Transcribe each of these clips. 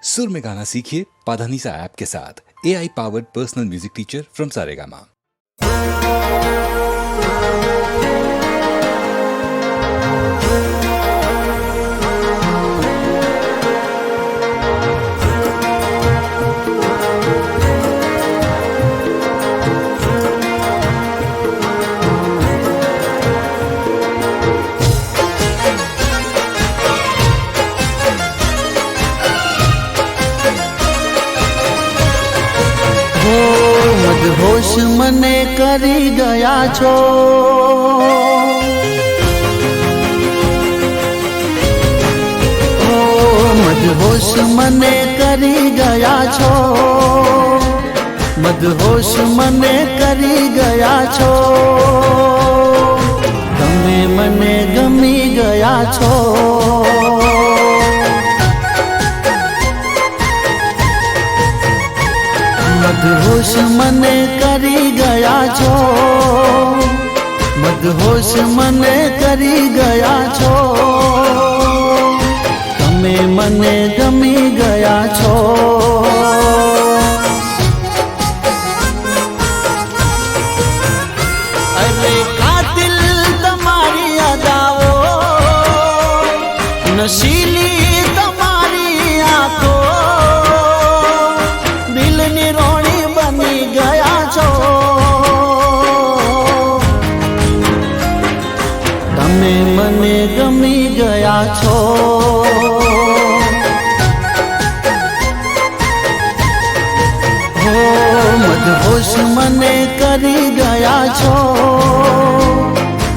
सुर में गाना सीखिए पाधानीसा ऐप के साथ। AI powered personal music teacher from Saregama. મદહોશ મને કરી ગયા છો, મદહોશ મને કરી ગયા છો, મદહોશ મને કરી ગયા છો, તમે મને ગમી ગયા છો, મદહોશ મને કરી ગયા છો, મદહોશ મને કરી ગયા છો, તમે મને ગમી ગયા છો, અરે કાતિલ તમારી અદાઓ, નશીલી તમારી આંખો, દિલની રોણી બની ગયા છો, તમે મને ગમી ગયા છો, મદહોશ મને કરી ગયા છો,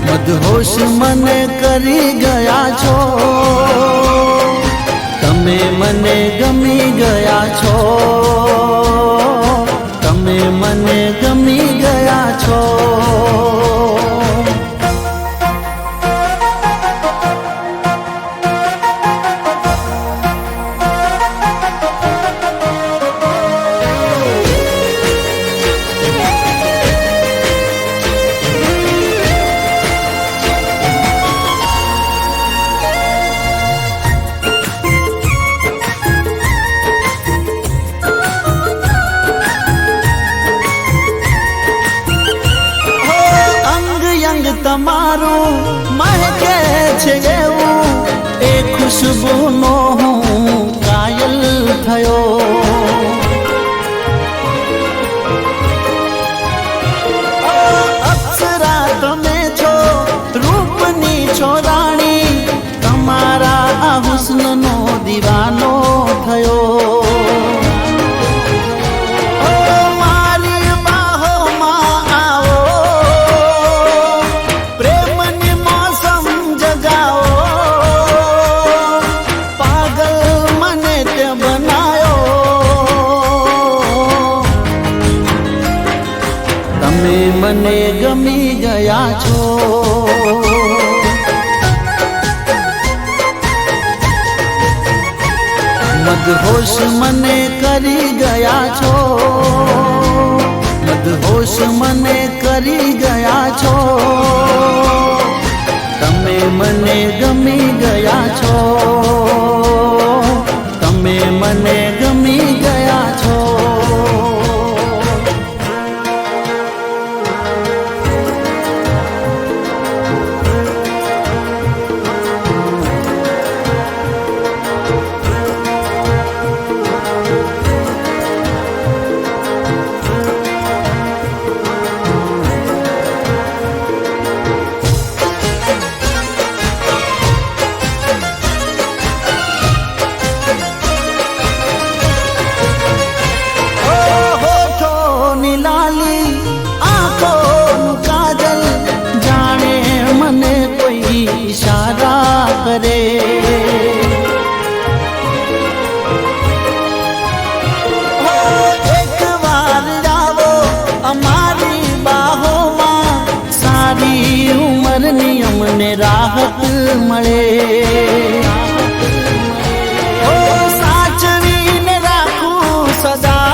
મદહોશ મને કરી ગયા છો, તમે મને ગમી ગયા છો, તમે મને ગમી ગયા છો, તમારું મહેકે છે એવું, એ ખુશ્બુનો હું કાયલ થયો, અપ્સરા તમે છો, રૂપની છો રાણી, તમારા આ હુસ્નનો દીવાનો થયો, મને ગમી ગયા છો, મદહોશ મને કરી ગયા છો, મદહોશ મને કરી ગયા છો, તમે મને ગમી ગયા છો, તમે મને ગમી ગયા છો, કરે એક વાર જાવો અમારી બાહોમાં, સારી ઉંમરની અમને રાહત મળે, સાચવીને રાખું સદા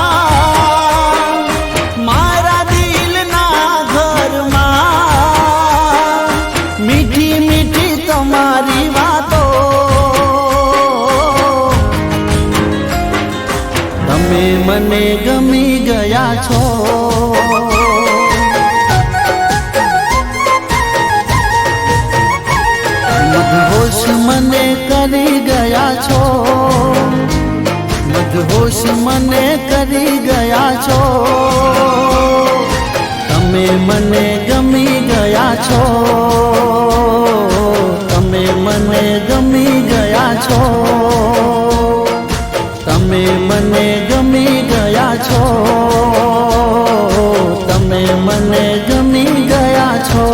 મારા દિલના ઘરમાં, મીઠી મીઠી તમારી વાતો તમે મને ગમી ગયા છો. મદહોશ મને કરી ગયા છો. મદહોશ મને કરી ગયા છો. તમે મને ગમી ગયા છો. તમે મને ગમી ગયા છો. તમે મને ગમી ગયા છો. તમે મને ગમી ગયા છો.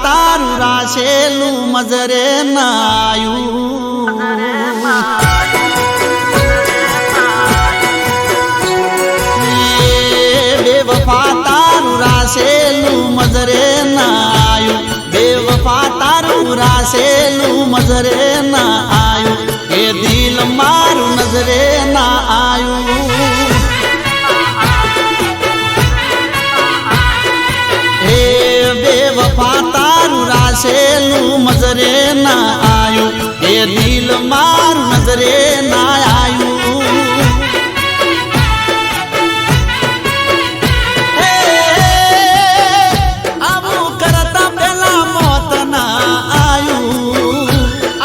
તારું રાશેલું મજરે નાયું. બેવફા તારું રાશેલું મજરે નાયું. બેવફા તારું રાશેલું મજરે ના આયું. એ દિલ મારું નજરે ના આયું. બેવફા તારું રાશેલું મજરે ના આયું. એ દિલ મારું નજરે ના આયું. આવું કરતા પેલા મોત ના આયું.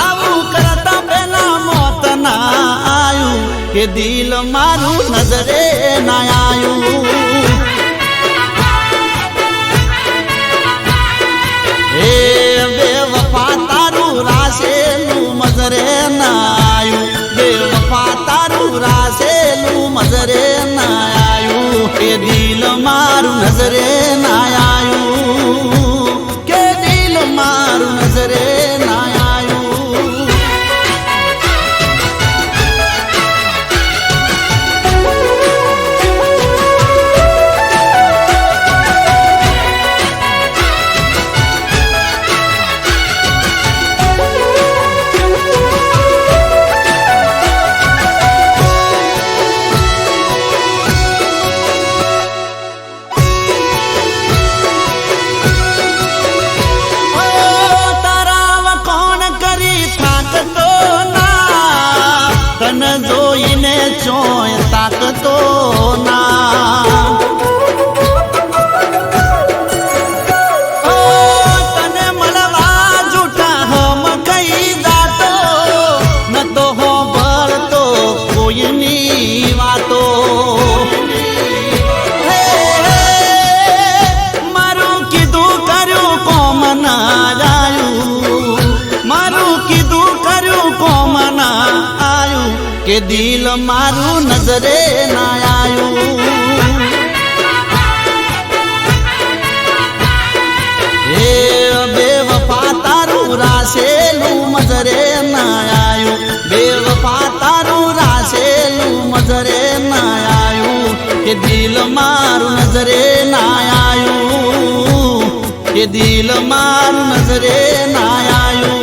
આવું કરતા પેલા મોત ના આયું. કે દિલ મારું નજરે ના આયું. બેવફા તારું રાશેલું મજરે ના આયું. બેવફા તારું રાશેલું મજરે ના આયું. કે દિલ મારું નજરે ના આયું. કે દિલ મારું નજરે ના આયું. તન જોઈને ચોય તાકતો ના. તને મળવા જૂઠા હમ કઈ જાતો. ન તો હો ભરતો કોઈની વાતો. મારું કીધું કર્યું કોમ ના જાયું. મારું કીધું કર્યું કોમ ના આયું. કે દિલ મારું નજરે ના આયું. એ બેવફા તારું રાશેલું મજરે ના આયું. બેવફા તારું રાશેલું મજરે ના આયું. કે દિલ મારું નજરે ના આયું. કે દિલ મારું નજરે ના આયું.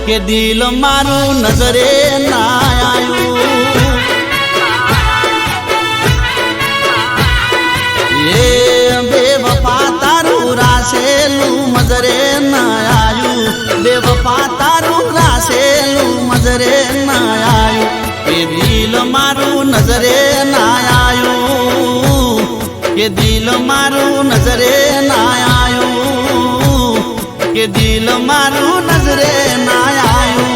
કે દિલ મારું નજરે ના આયું એ બેવફા તારું રાસેલું મજરે ના આયું બેવફા તારું રાસેલું મજરે ના આયું કે દિલ મારું નજરે ના આયું કે દિલ મારું નજરે ના આયું કે દિલ મારું નજરે ના આયું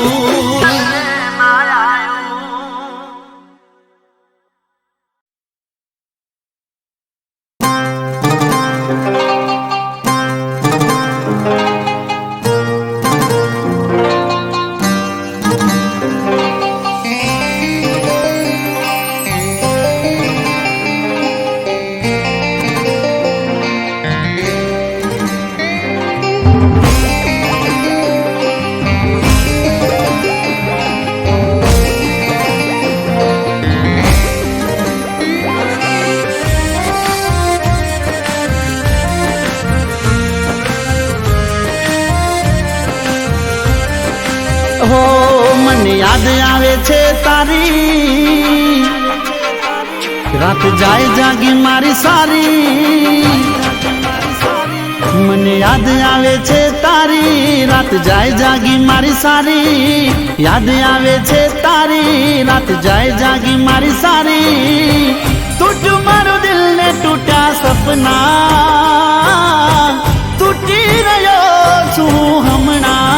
હો મને યાદ આવે છે તારી રાત જાય જાગી મારી સારી મને યાદ આવે છે તારી રાત જાય જાગી મારી સારી યાદ આવે છે તારી રાત જાય જાગી મારી સારી તૂટ્યું મારું દિલ ને તૂટ્યા સપના તૂટી રહ્યો છું હમણાં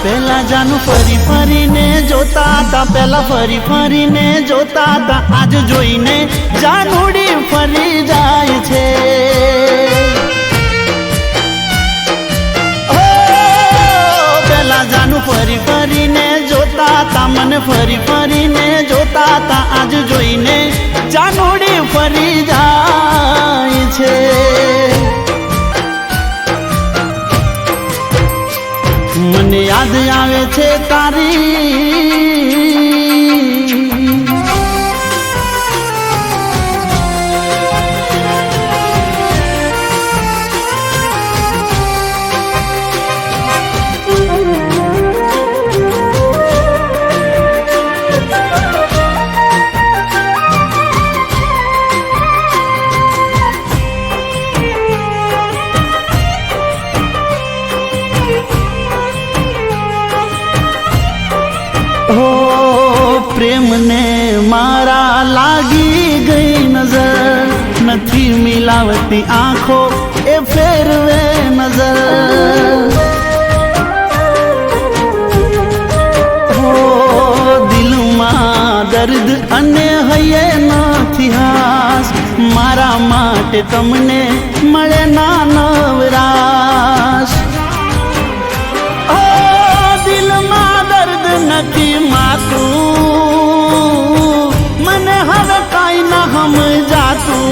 પેલા જાનું ફરી ફરીને જોતા હતા પેલા ફરી ફરીને જોતા હતા આજ જોઈને જાનુડી ફરી જાય છે પેલા જાનું ફરી ફરીને જોતા હતા મને ફરી ફરીને જોતા હતા આજ જોઈને જાનુડી ફરી જાય છે મને યાદ આવે છે તારી પ્રેમને મારા લાગી ગઈ નજર નથી મિલાવતી આંખો એ ફેરવે નજર હો દિલમાં દર્દ અને હૈયે નથી હાસ મારા માટે તમને મળે ના નવરાશ દિલમાં દર્દ નથી માતું મને હવે કાઈ ના સમજાતું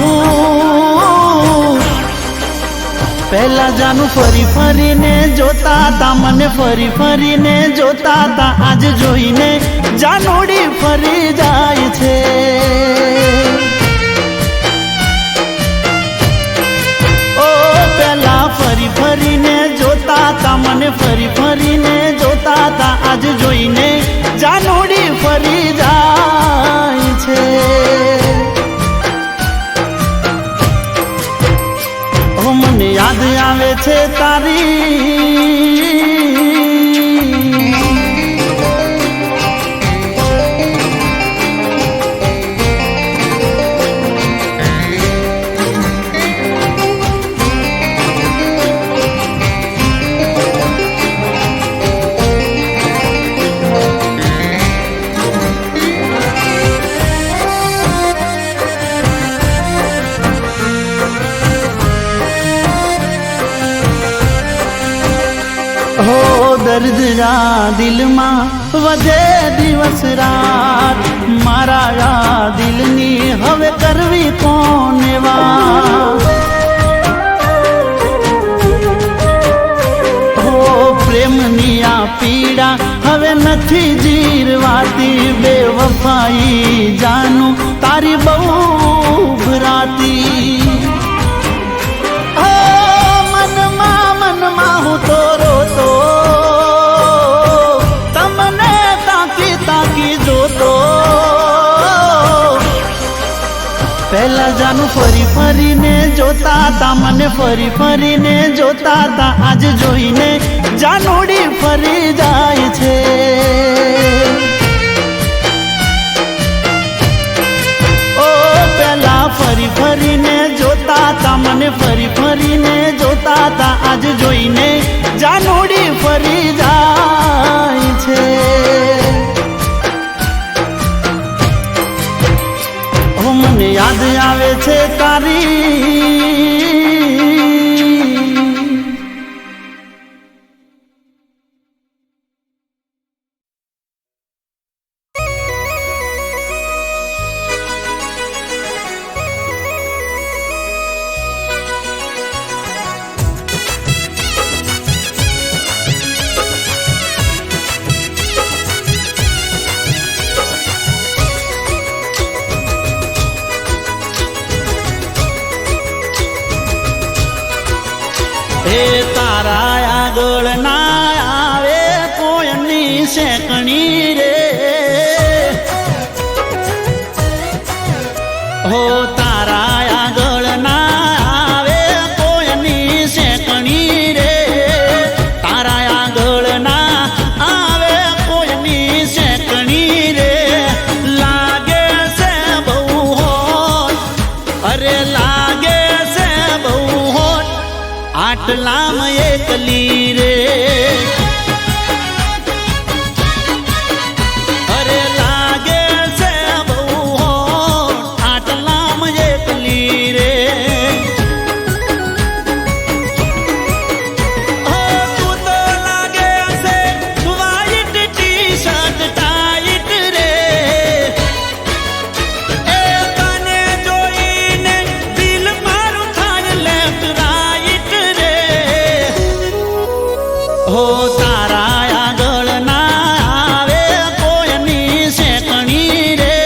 પહેલા જાનું ફરી ફરીને જોતા હતા મને ફરી ફરીને જોતા હતા આજ જોઈને જાનોડી ફરી જાય છે ઓ પહેલા ફરી ફરીને જોતા હતા મને ફરી ફરીને જોતા હતા આજ જોઈને જાનોડી ફરી જાય છે ઓ મને યાદ આવે છે તારી હો દર્દ રા દિલમાં વધે દિવસ રાત મારા દિલની હવે કરવી કોને વાત હો પ્રેમની આ પીડા હવે નથી જીરવાતી બેવફાઈ જાનું તારી બહુ ભરાતી મનમાં હું તો રો વરરાજાનું ફરી ફરીને જોતા તા, મને ફરી ફરીને જોતા તા, આજ જોઈને જાનોડી ફરી જાય છે. ઓ પેલા ફરી ફરીને જોતા તા, મને ફરી ફરીને જોતા તા, આજ જોઈને જાનોડી ફરી જાય છે. મને યાદ આવે છે તારી હે તારા આગળ ના આવે કોઈની શેકણી રે, હો તારા આગળ ના આવે કોઈની શેકણી રે, તારા આગળ ના આવે કોઈની શેકણી રે. લાગે છે બહુ હોત, અરે લાગે છે બહુ હોત આટલામાં એકલી રે, અરે લાગે છે બહુ હોત આટલામાં એકલી રે. તું તો લાગે છે વ્હાઈટ ટી શર્ટ ટાઈટ રે, એ તને જોઈને દિલ મારું થાય લેફ્ટ રાઈટ રે. હો તારા આગળ ના આવે કોઈની શેકણી રે,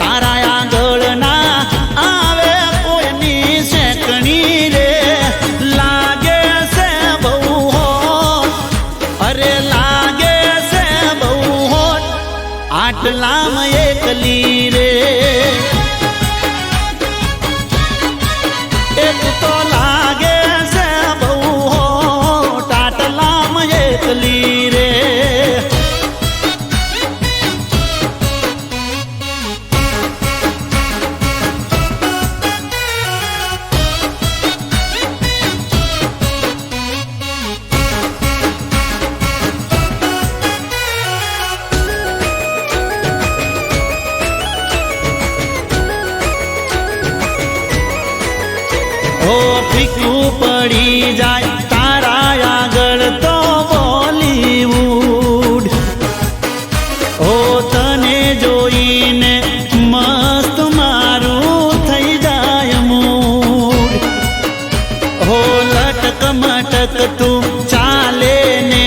તારા આગળ ના આવે કોઈની શેકણી રે. લાગે છે બહુ હોત, અરે લાગે છે બહુ હોત આટલામાં એકલી રે. એક તો લાગે છે બહુ હોત આટલામાં એકલી રે. હો ફીકું પડી જાય તારા આગળ તો બોલીવુડ, હો તને જોઈને મસ્ત મારું થઈ જાય મૂડ. હો લટક મટક તું ચાલે ને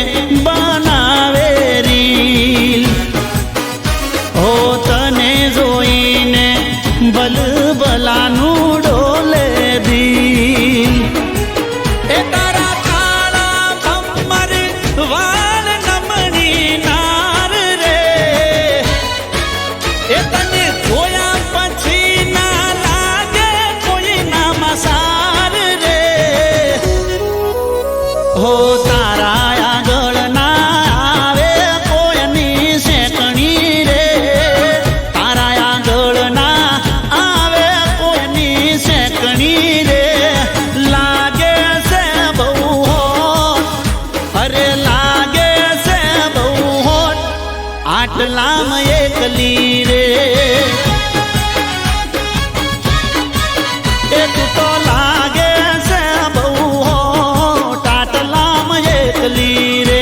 બનાવે રીલ, હો તને જોઈને બલબલાનું ડોલે દિલ. એ તારા કાળા ભમર વાળ નમણી નાર રે, એ તને જોયા પછી ના લાગે કોઈ ના મસાર રે. હો તારા આગળ ના આવે કોઈની શેકણી રે, તારા આગળ ના આવે કોઈની શેકણી રે. લાગે છે બહુ હોત, અરે લાગે છે બહુ હોત આટલામાં એકલી રે. એક તો લાગે છે બહુ હોત આટલામાં એકલી રે.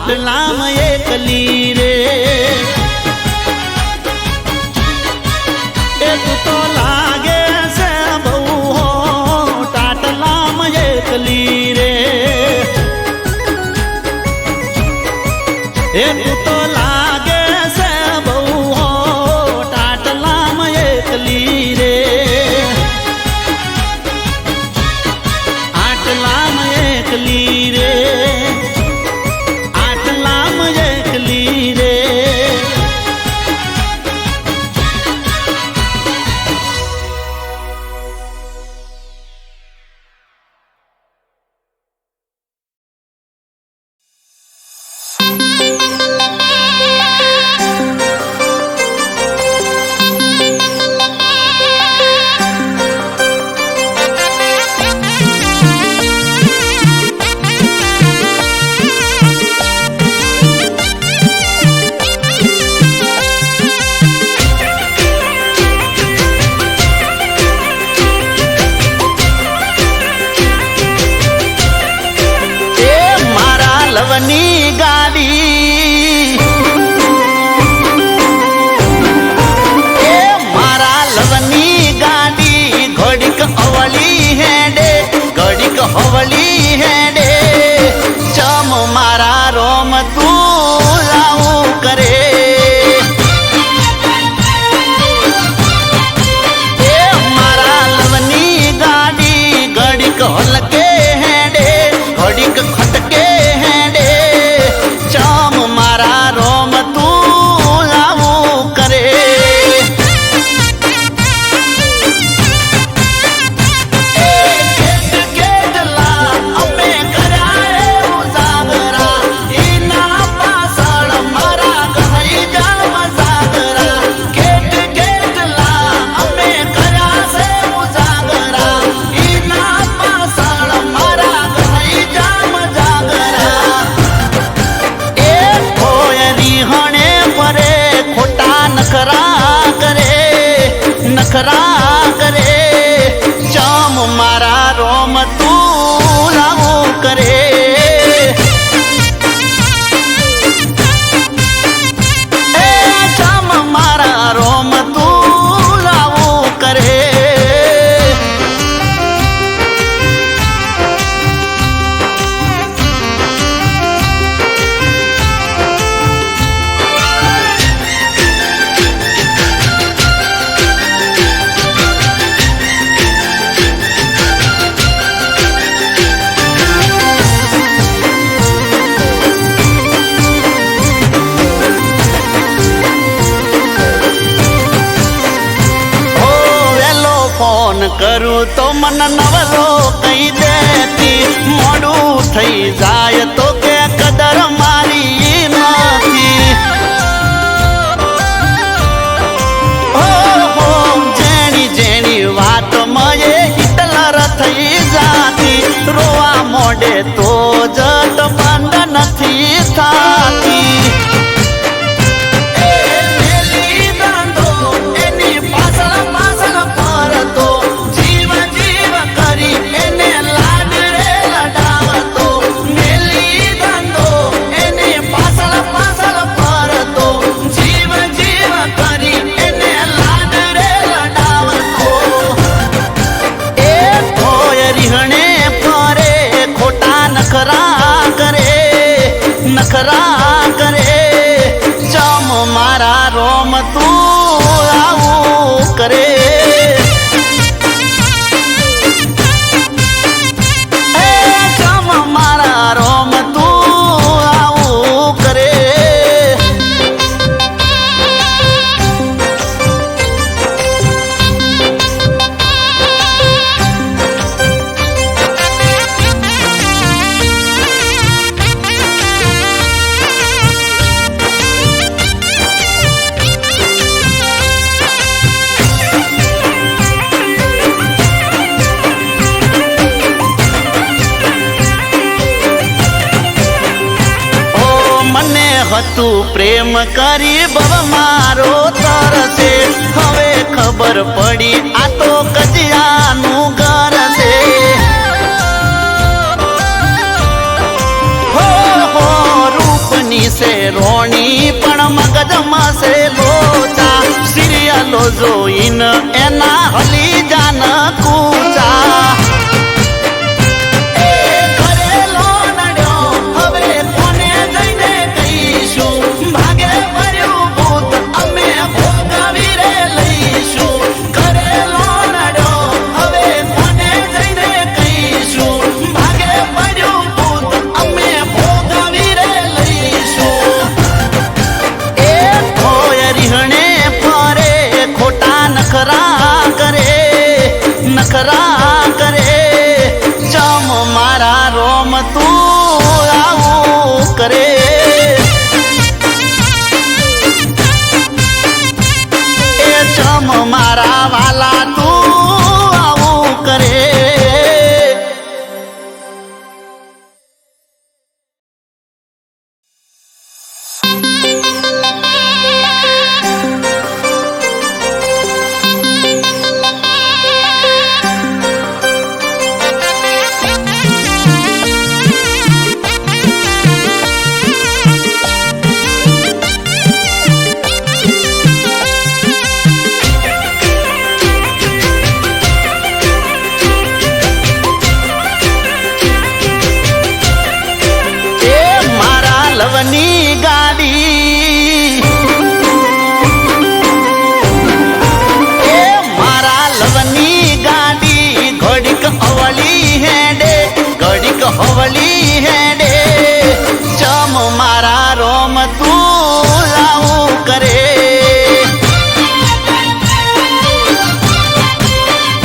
આટલામાં એકલી રે એ તું તો લાગે છે બહુ હોટ આટલામાં એકલી રે એ તું તો લાગે છે બહુ હોટ આટલામાં એકલી રે આટલામાં એકલી રે આટલામાં એકલી રે લવની ગાડી એ મારા લવની ગાડી ઘડીક અવળી હેડે ઘડીક હવળી હેડે ચમ મારા રોમ તું લાવું કરે એ મારા લવની ગાડી ઘડીક હલકે હેડે ઘડીક ખટકે નખરા કરે ચમ મારા રોમ તું લાવું કરે એ ચમ મારા રોમ તું લાવું કરે ફોન કરું તો મન નવરો કહી દેતી મોડું થઈ જાય તો કે કદર મારી નથી હો જેની જેની વાત મયે હિટલર થઈ જાતી રોવા મોડે તો જટ બંધ નથી થાતી નખરા કરે ચમ મારા રોમ તું આવું કરે ચમ મારા રોમ તું આવું કરે હતું પ્રેમ કરી બવ મારો તરસે હવે ખબર પડી આ તો કજિયાનું ઘર છે હો રૂપ છે રોણી પણ મગજમાં છે લોચા સિરિયલો જોઈને એના હલી જાન કૂચા નખરા કરે ચમ મારા રોમ તું આવું કરે એ ચમ મારા વાલા તું આવું કરે લવની ગાડી એ મારા લવની ગાડી ઘડીક અવળી હેડે ઘડીક હવળી હેડે ચમ મારા રોમ તું લાવું કરે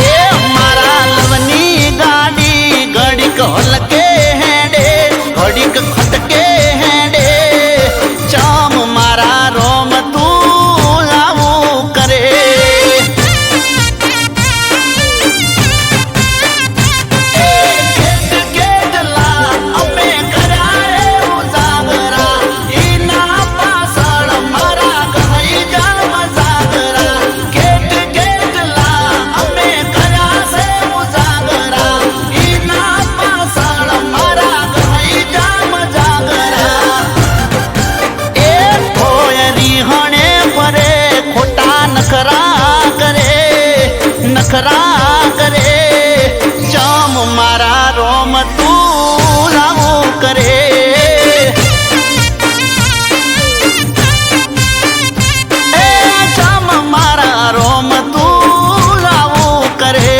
એ મારા લવની ગાડી ઘડીક હલકે હેડે ઘડીક ખટકે નખરા કરે ચમ મારા રોમ તું લાવું કરે એ ચમ મારા રોમ તું લાવું કરે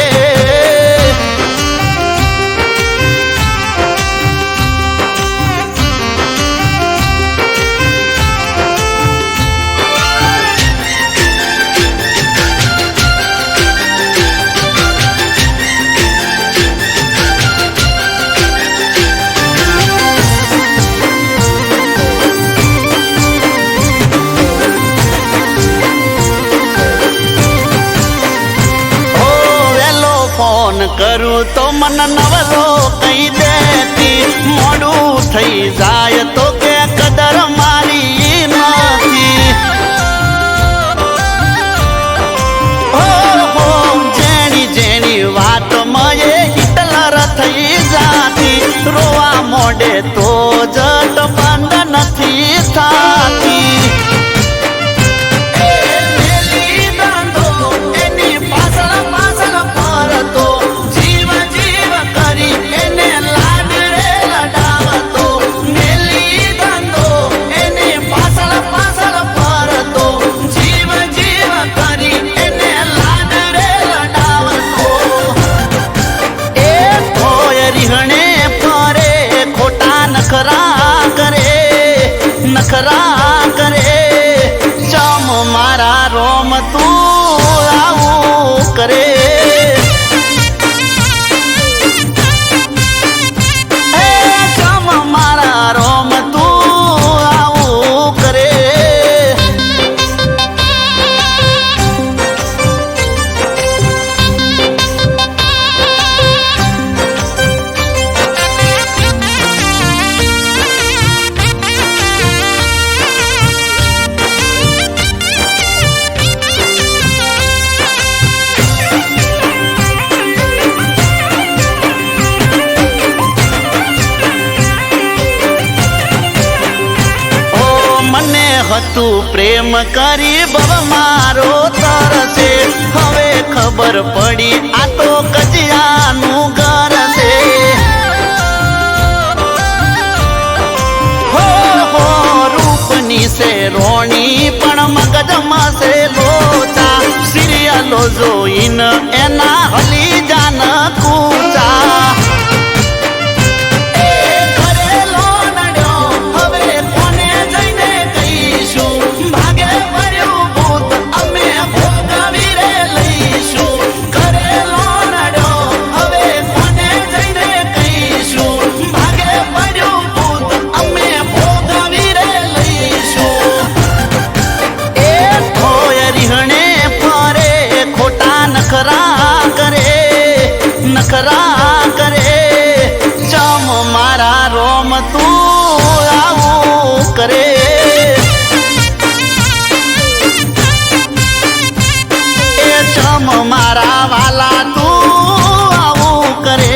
કરું તો મન નવરો કહી દેતી મોડું થઈ જાય તો કે કદર મારી નથી હો જેની જેની વાત મયે હિટલર થઈ જાતી રોવા મોડે તો જટ બંધ નથી થાતી મેલી હતું પ્રેમ કરી બબ મારો તરસે હવે ખબર પડી આ તો કજિયાનું ઘર છે હો હો રૂપની છે રોણી પણ મગજમાં છે લોચા સિરિયલો જોઈને એના હલી જાન કૂચા નખરા કરે ચમ મારા રોમ તું આવું કરે એ ચમ મારા વાલા તું આવું કરે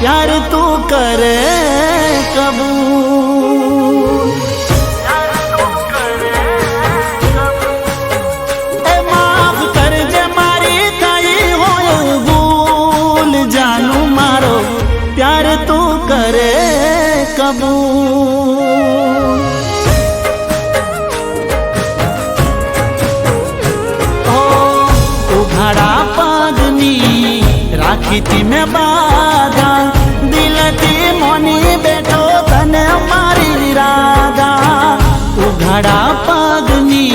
यार तू करे कबूल ए माफ कर जे मारी कई हो भूल जानू मारो प्यार तू करे कबूल ओ उघाड़ा पागनी राखी थी मैं बाधा मोनी बेटो तने मारी राधा उघाड़ा पगनी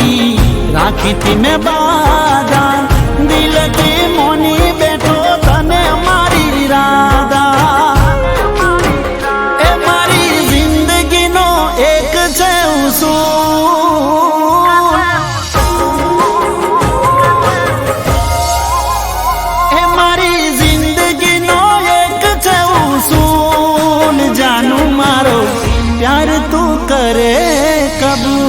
राखी थी मैं बाधा दिल की मोनी बेटो तने मारी राधा ए मारी जिंदगी नो एक છે ઉસૂલ એ મારી जिंदगी नो एक છે उसूल जानू मारो प्यार तू करे कबूल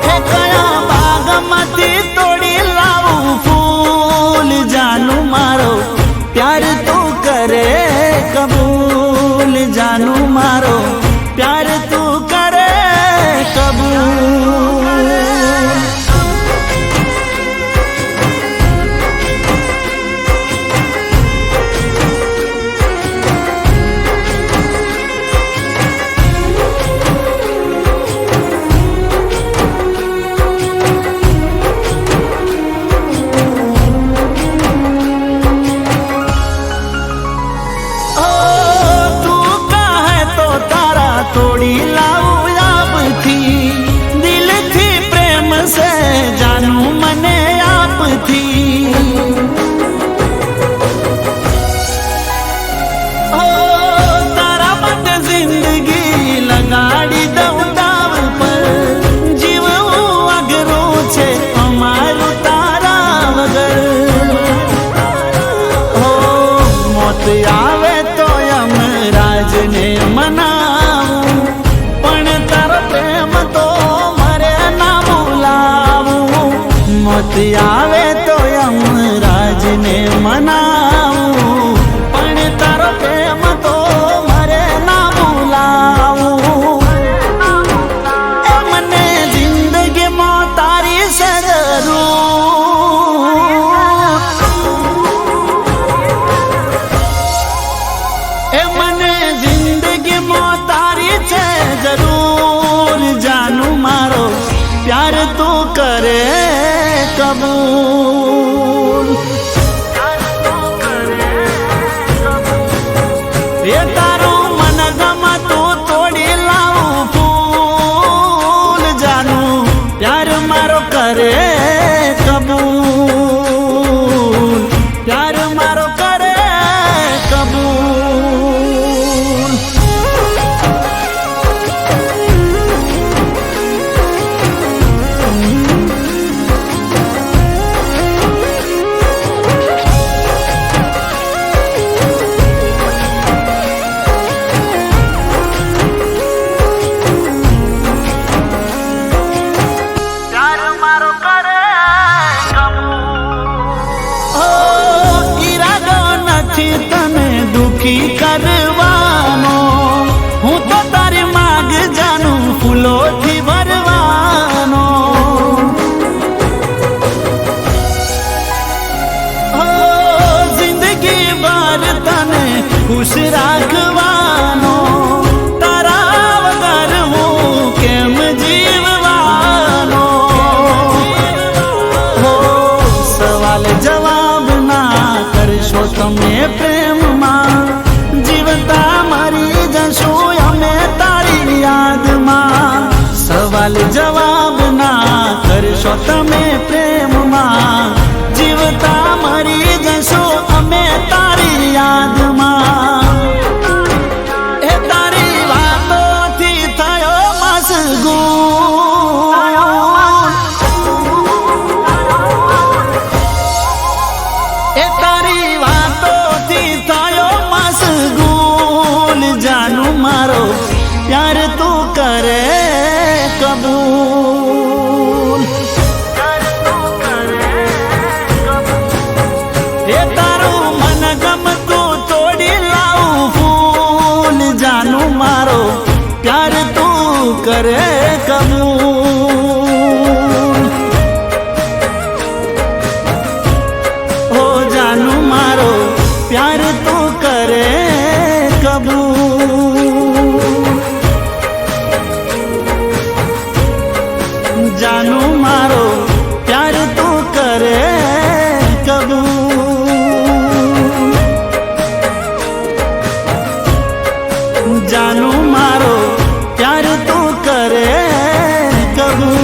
हे कया बागमती तोड़ी लाऊं फूल जानू मारो प्यार तू करे कबूल जानू मारो प्यार तू करे कबूल तोड़ी लाऊं आप थी दिल थी प्रेम से जानू मने आप थी ओ तारा मत जिंदगी लगाड़ी दऊ दाव पर जीव अगरो छे अमारू तारा वगर ओ मौत आवे तो यमराज ने मना मौत आवे तो यमराज ने मनाऊं पण तारो प्रेम तो मरे ना भूलाऊं ए मने जिंदगी में तारी से जरूर ए मने जिंदगी में तारी से जरूर जानू मारो प्यार तू करे कबूल ये तारो मन गम तू तोड़ी लाऊं ખુશ રાખવાનો, તારા વગર હું કેમ જીવવાનો. હો સવાલ જવાબ ના કરશો તમે પ્રેમમાં, જીવતા મરી જશું અમે તારી યાદમાં. સવાલ જવાબ ના કરશો તમે પ્રેમમાં, જીવતા મરી જશું અમે તારી યાદમાં. એ તારી વાતોથી થયો મશગૂલ, એ તારી વાતોથી થયો મશગૂલ. જાનું મારો પ્યાર તું કરે કબૂલ. એ તારું મન ગમતું તોડી લાવું ફૂલ. જાનું મારો પ્યાર તું કરે કબૂલ. હો જાનું મારો પ્યાર તું કરે કબૂલ. જાનું મારો પ્યાર તું કરે કબૂલ. જાનું મારો પ્યાર તું કરે કબૂલ.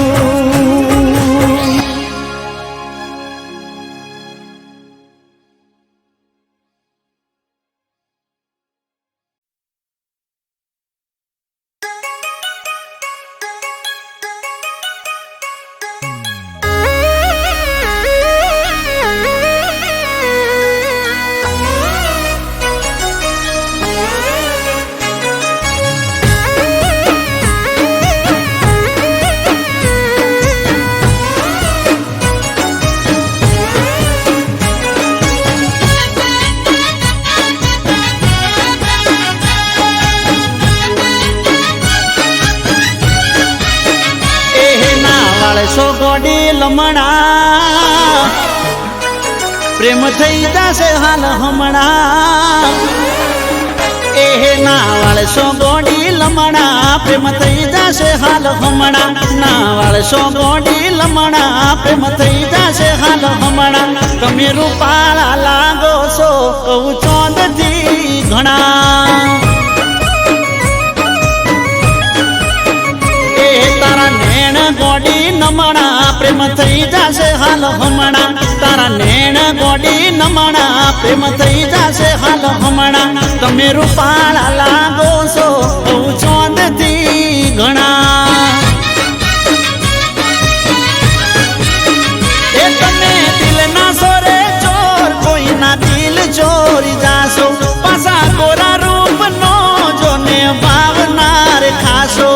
વાળશો ગોડી લમણા, પ્રેમ થઈ જશે હાલ હમણાં. એ ના વાળશો ગોડી લમણા, પ્રેમ થઈ જશે હાલ હમણાં. ના વાળશો ગોડી લમણા, પ્રેમ થઈ જશે હાલ હમણાં. તમે રૂપાળા લાગો છો કહું ચોંદથી ઘણા. તારા નેણ ગોડી નમણા, પ્રેમ થઈ જશે હાલ હમણાં. તારા નેણ ગોડી નમણા, પ્રેમ થઈ જશે હાલ હમણાં. તમે રૂપાળા લાગો છો બહુ ચોંદથી ઘણા. એ તમે દિલના સોરે ચોર, કોઈના દિલ ચોરી જાશો. પાછા કોરા રૂપ નો જોને ભાવનાર ખાશો.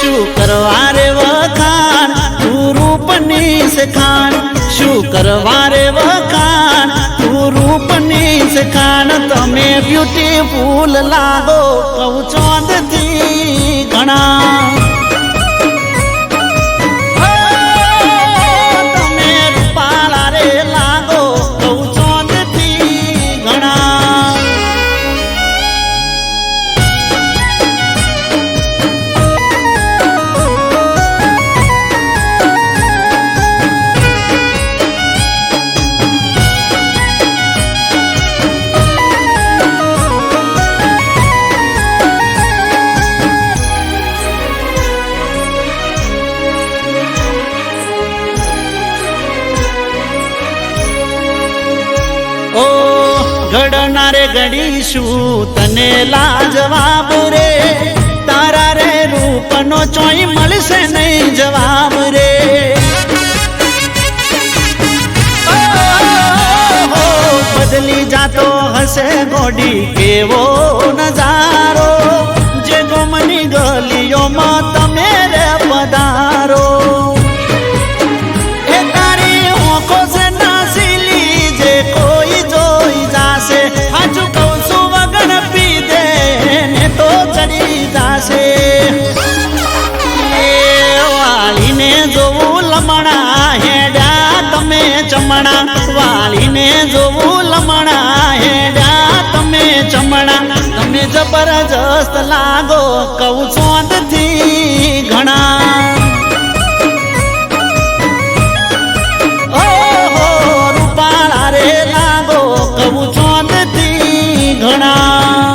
શું કરવા રે વખાણ તું રૂપની સખાણ, શું કરવા રે વખાણ તું રૂપની સખાણ. તમે બ્યુટીફુલ લાગો કહું ચોંદથી ઘણા. તમે રૂપાળા રે લાગો કહું ચોંદથી ઘણા. ઘડનારે ઘડીશું તને લાજવાબ રે, તારા રે રૂપનો ચોઈ મળશે નહીં જવાબ રે. બદલી જાતો હશે ગોડી કેવો નજારો, જે ગમની ગલીઓમાં તમે રે પધારો. એ તારી ઓંખો છે નાસીલી, જે કોઈ જોઈ જાશે. હાચું કહું છું વગર પીધે ને તો ચડી જાશે. વાલીને જોવું લમણા હેડા તમે ચમણા, વાલીને જોવું લમણા જબરદસ્ત લાગો કહું ચોંદ થી ઘણા ઓહો રૂપાળા રે લાગો કહું ચોંદ થી ઘણા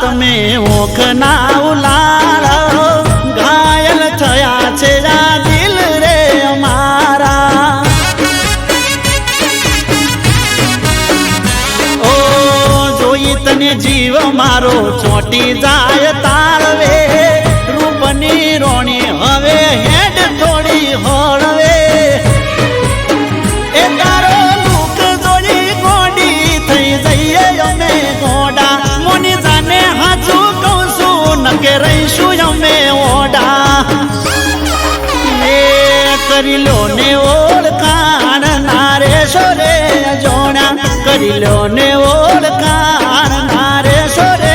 તમે ઓખના ઉલાળ ઘાયલ થયા છે આ દિલ રે અમારા ઓ જોઈ તને જીવ મારો ચોટી જાય તાળવે રૂપની રોણી હવે હેડ થોડી હળવે એ તારો લુક જોડી ગોડી થઈ જઈએ અમે ગોડા મોની કે રહીશું અમે ઓડા એ કરી લો ને ઓળખાણ નારે સોરે જોણા કરી લો ને ઓળખાણ નારે સોરે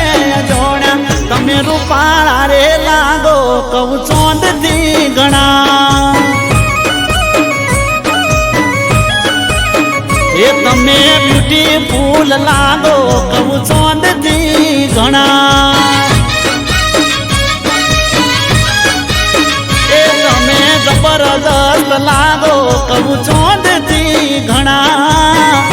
જોણા તમે રૂપાળા રે લાગો કહું ચોંદ થી ઘણા એ તમે બ્યુટીફુલ લાગો કહું ચોંદ થી ઘણા જબરદસ્ત લાગો કહું ચોંદ થી ઘણા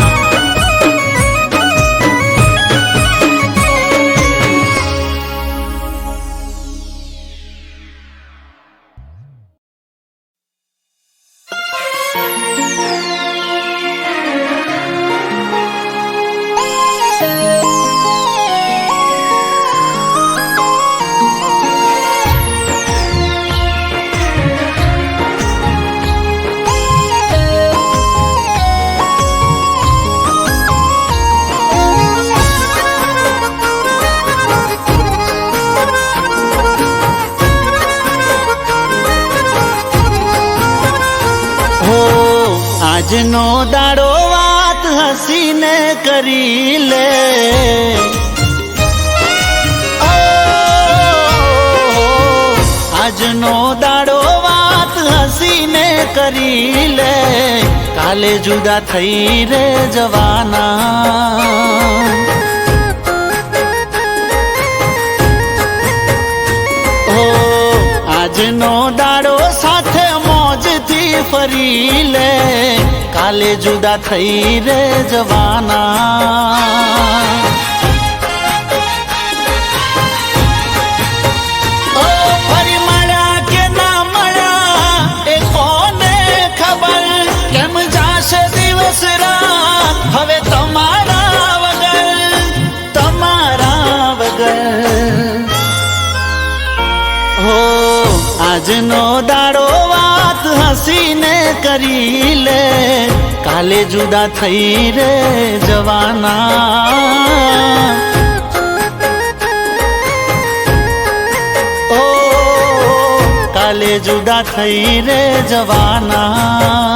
આજનો દાડો વાત હસીને કરી લે આજનો દાડો વાત હસીને કરી લે કાલે જુદા થઈ રે જવાના આજનો દાડો સાથે મોજથી ફરી લે કાલે જુદા થઈ રે જવાના ઓ ફરી મળ્યા કે ના મળ્યા એ કોને ખબર કેમ જાશે દિવસ રાત હવે તમારા વગર હો આજનો દાડો વાત હસીને કરી લે કાલે જુદા થઈ રે જવાના ઓ કાલે જુદા થઈ રે જવાના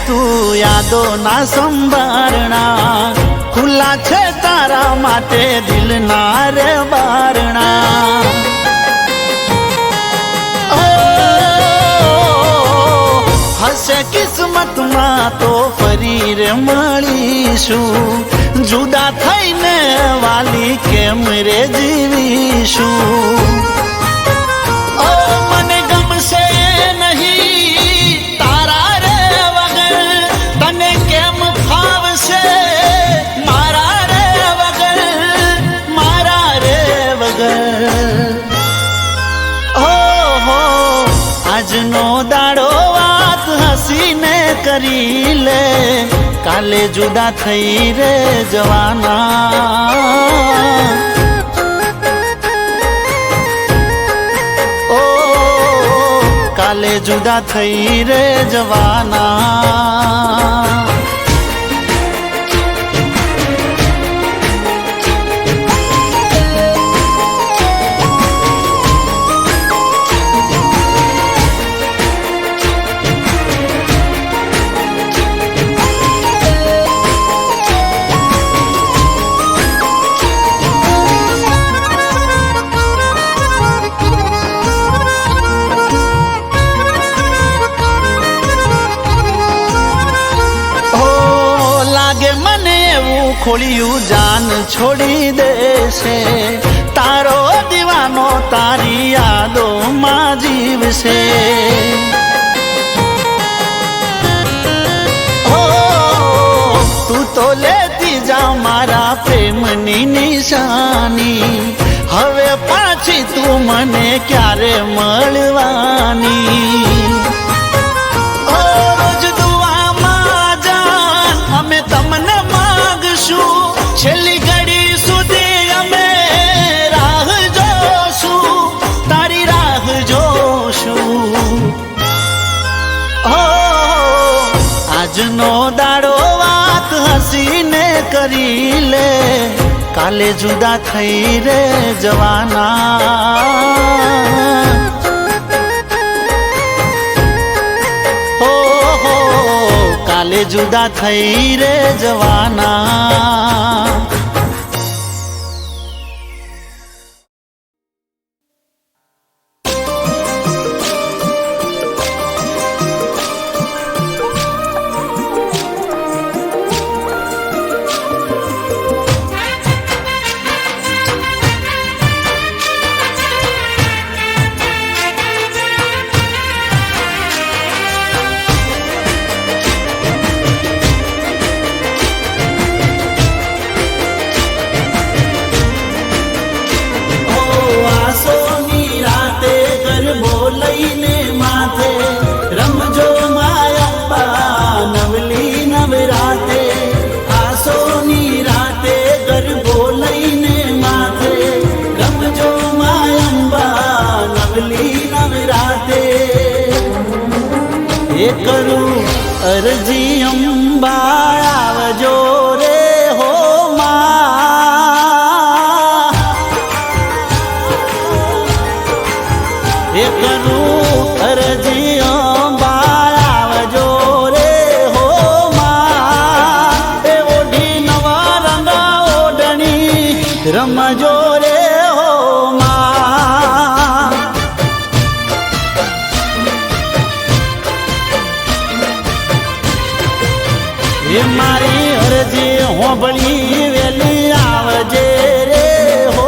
તું યાદો ના સંભારણા ખુલ્લા છે તારા માટે દિલના રે બારણા હશે કિસ્મતમાં તો ફરી રે મળીશું જુદા થઈને વાલી કેમ રે જીવીશું મને ગમશે નહીં તારા રે વગર તને કેમ ફાવશે મારા રે વગર આજનો દાડો વાત હસીને કરી લે, કાલે જુદા થઈ રે જવાના. ઓ કાલે જુદા થઈ રે જવાના. ખોળિયું જાન છોડી દેશે, તારો દીવાનો તારી યાદોમાં જીવશે. હો તું તો લેતી જા મારા પ્રેમની નિશાની, હવે પાછી તું મને ક્યારે મળવાની. રોજ દુઆમાં જાન અમે તમને છેલ્લી ઘડી સુધી અમે રાહ જોશું, તારી રાહ જોશું. હો આજનો દાડો વાત હસીને કરી લે, કાલે જુદા થઈ રે જવાના. કાલે જુદા થઈ રે જવાના. કરું અરજી અંબા આવજો રે હો માં. એ કરું અરજી અંબા આવજો રે હો માં. એ ઓઢી નવા રંગા ઓઢણી રમજો રે હો માં. એ મારી અરજી હોંભળી વેલી આવજે રે હો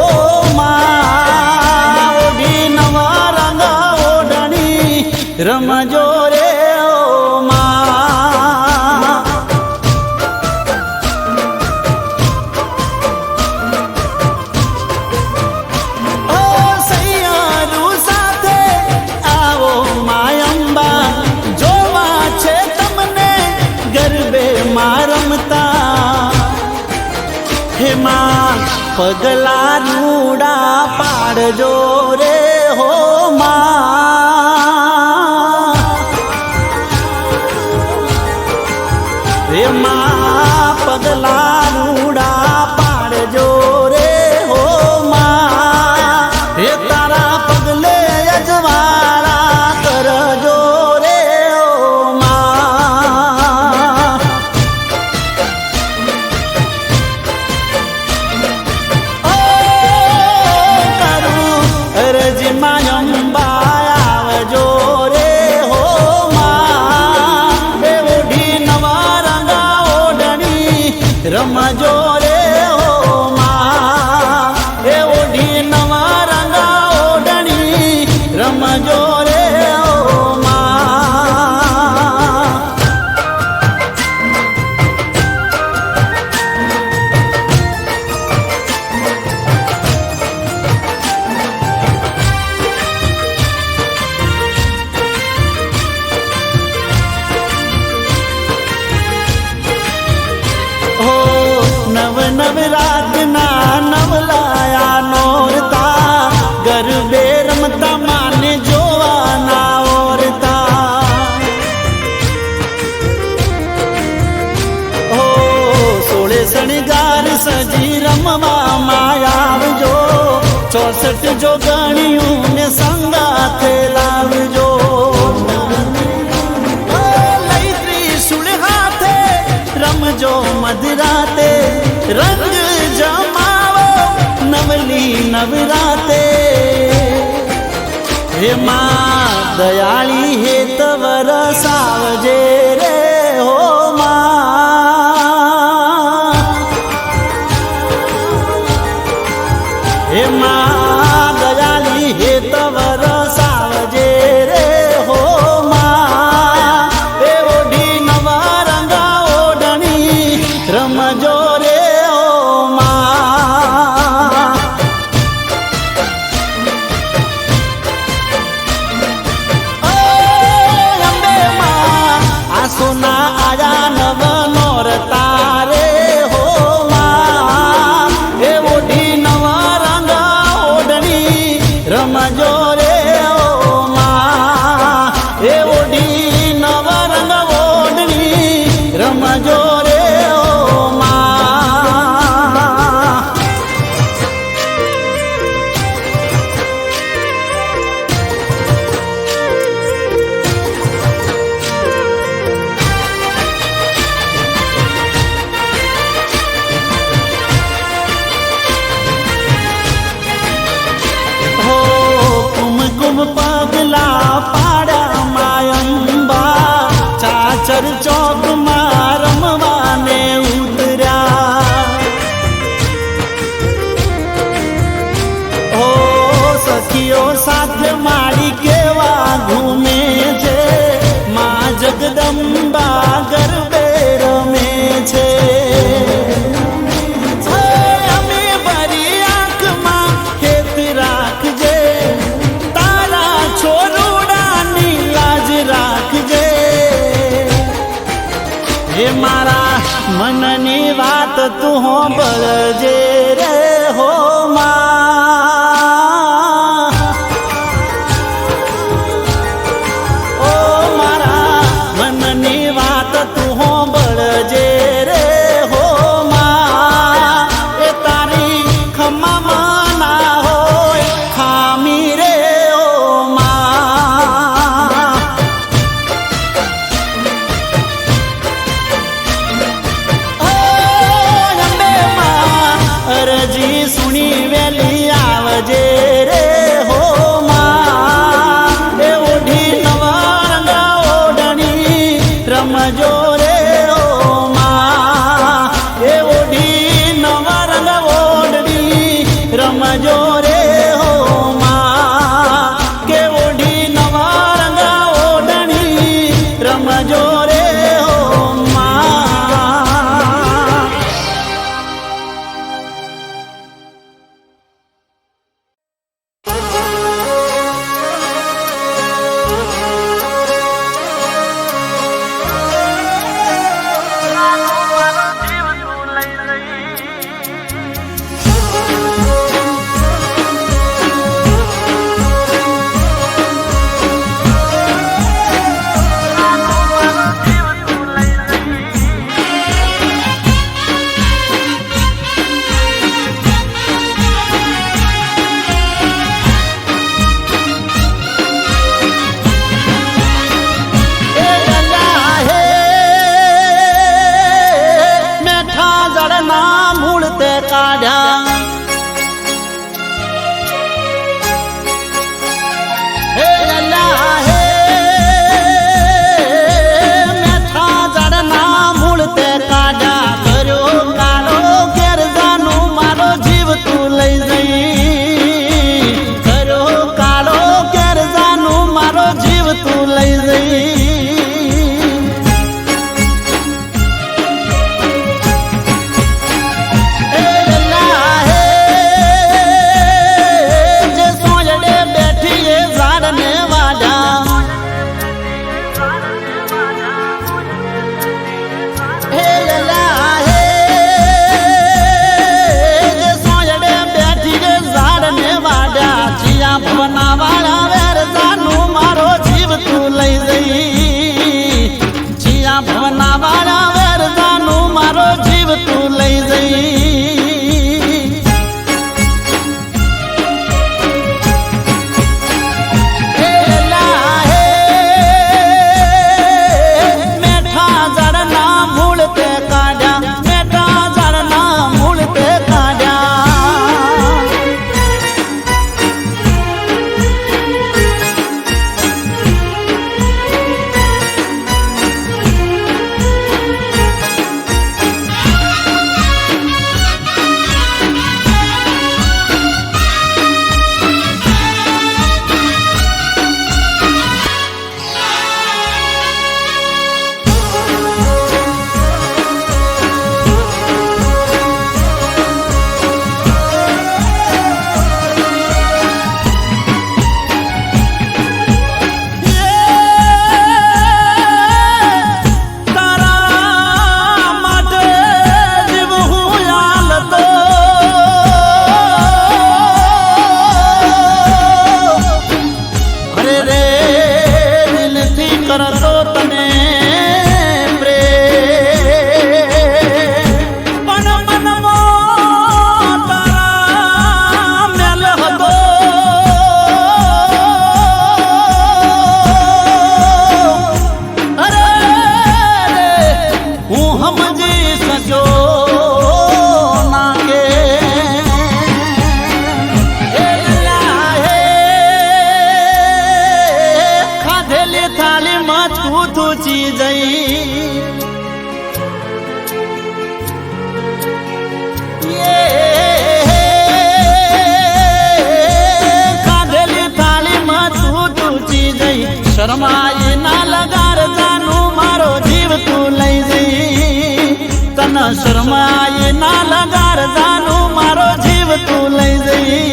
માં. ઓઢી નવા રંગ ઓઢણી રમજો રે હો માં. ઓ સૈયારું સાથે આવો માયંબા, જોવા છે તમને ગરબે રમતા. હે માં પગલા રૂડા પાડજો રે હો માં. હે માં પગલા રૂડા પાડજો રે હો માં. હે તારા પગલે અજવાળા કરજો રે હો માં. રમજો રે હો માં. એ ઓઢી નવા રંગા ઓઢણી રમજો રે હો માં. શણગાર સજી રમવા માયાવજો 64 જો ગણ્યું ને સંગાથે લાવજો લઈ ત્રિશુળ હાથે રમજો મધરાતે રંગ જમાવો નવલી નવરાતે હે માં દયાળી હે તવ રસાવજે રે હો માં હે માં દયાળી હે તવ રસાવજે રે હો માં એ ઓઢી નવા રંગા ઓઢણી રમજો રે હો માં સોના આયા નવ નોર તારે હો માં એ ઓઢી નવા રંગા ઓઢણી રમજો રે હો માં એ ઓઢી નવા રંગા ઓઢણી રમજો રે હો માં પગલા પાડા માયંબા ચાચર ચોક માં રમવાને ઉતર્યા ઓ સખીઓ સાથે માડી કેવા ઘૂમે છે માં જગદંબા ગરબે રમે છે અમે ભરી આંખમાં ખેત રાખજે છોરુડાની લાજ રાખજે હે મારા મનની વાત તું હોંભળજે રે હો માં ઓ મારા મનની વાત તું હોંભળજે રે હો માં એ તારી ખમામાં ના હોય ખામી રે અરજી સુણી વેલી આવજે શરમાઈ ના લગાર જાનું મારો જીવ તું લઈ જઈ તન શરમાઈ ના લગાર જાનું મારો જીવ તું લઈ જઈ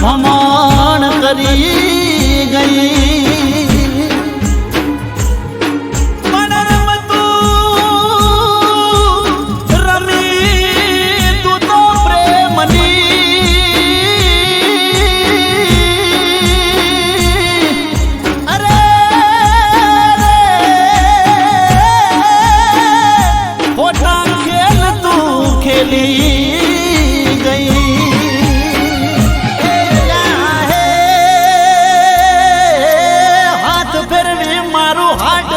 ભમણ કરી ગઈ પણ રમતું રમી તું તો પ્રેમની અરે ખોટા ખેલ તું ખેલી ગઈ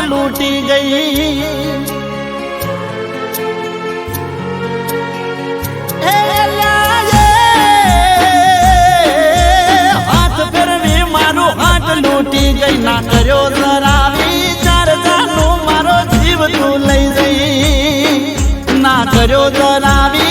લૂટી ગઈ હાથ ફેરવી મારું હાથ લૂટી ગઈ ના કર્યો ધરાવી ચાર જાનું મારો જીવ તું લઈ જઈ ના કર્યો ધરાવી